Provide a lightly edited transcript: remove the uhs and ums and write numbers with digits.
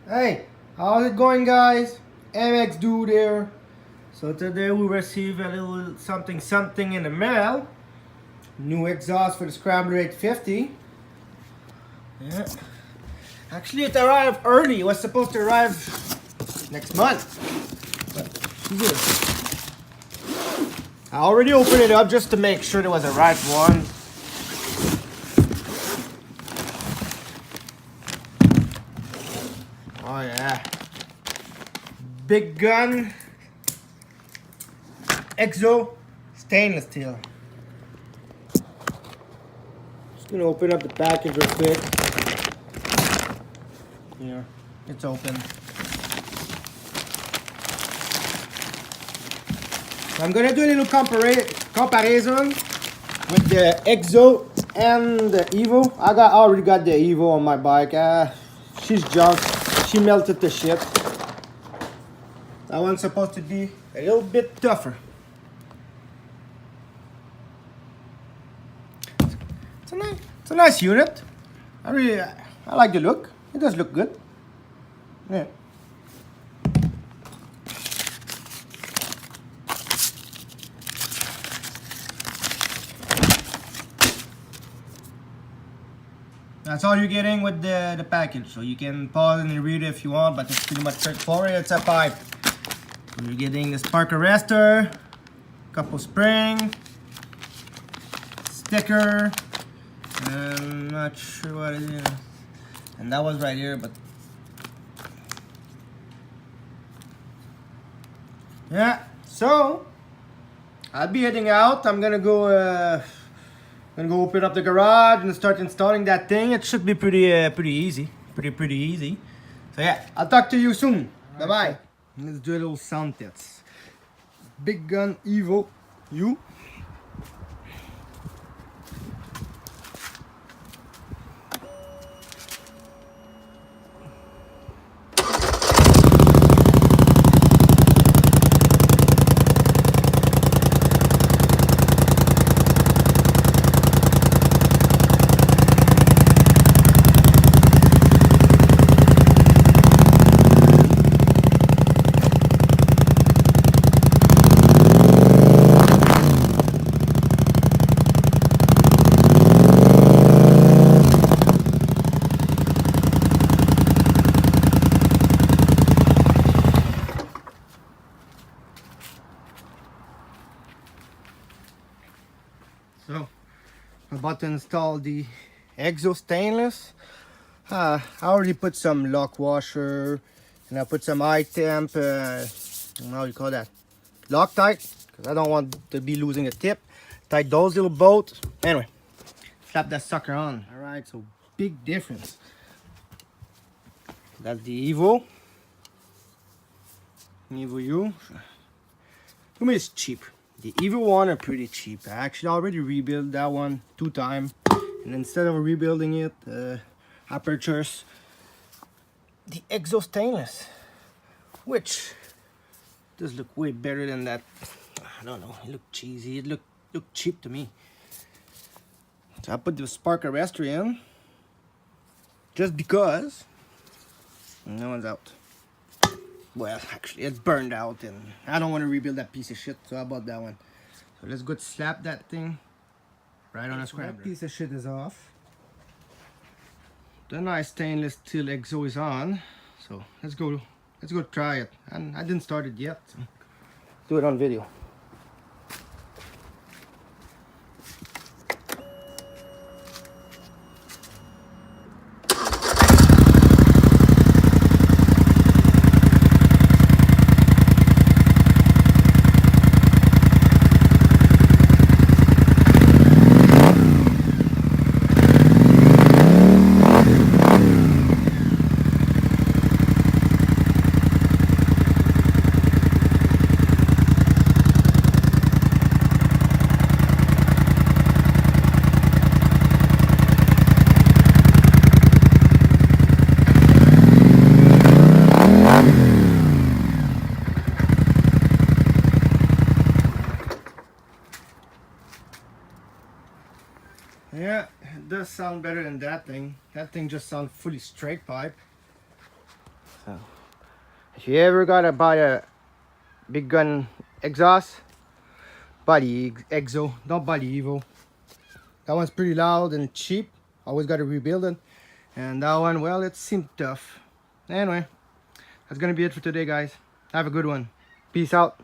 Hey, how's it going, guys? MX Dude here. So today we received a little something in the mail. New exhaust for the Scrambler 850. Yeah. Actually, it arrived early. It was supposed to arrive next month. But she's here. I already opened it up just to make sure there was the right one. Oh yeah. Big gun. Exo stainless steel. Just gonna open up the package real quick. Here, it's open. I'm gonna do a little comparison with the EXO and the Evo. I already got the Evo on my bike. She's junk. She melted to shit. That one's supposed to be a little bit tougher. It's a nice unit. I like the look. It does look good. Yeah. That's all you're getting with the package. So you can pause and read it if you want, but it's pretty much straightforward. It's a pipe. So you're getting the spark arrestor, couple spring, sticker, and I'm not sure what it is. And that was right here, but yeah. So I'll be heading out. I'm gonna go open up the garage and start installing that thing. It should be pretty easy. Pretty easy. So yeah, I'll talk to you soon. Bye bye. Let's do a little sound test. Big Gun Evo U. So I'm about to install the EXO stainless. I already put some lock washer and I put some high temp, how you call that, Loctite, because I don't want to be losing a tip. Tight those little bolts. Anyway, slap that sucker on. All right, so big difference. That's the Evo U. To me, it's cheap. The Evo one are pretty cheap. I actually already rebuilt that one 2 times, and instead of rebuilding it, I purchased the EXO stainless, which does look way better than that. I don't know. It looked cheesy. It looked cheap to me. So I put the spark arrestor in, just because. And that one's out. Well, actually, it's burned out, and I don't want to rebuild that piece of shit, so I bought that one. So let's go slap that thing right on a scrambler. That piece of shit is off. The nice stainless steel EXO is on. So let's go try it. And I didn't start it yet. So do it on video. Yeah, it does sound better than that thing. That thing just sounds fully straight pipe. So if you ever gotta buy a big gun exhaust, buy the EXO, don't buy the Evo. That one's pretty loud and cheap, always gotta rebuild it. And that one, well, it seemed tough. Anyway, that's gonna be it for today, guys. Have a good one. Peace out.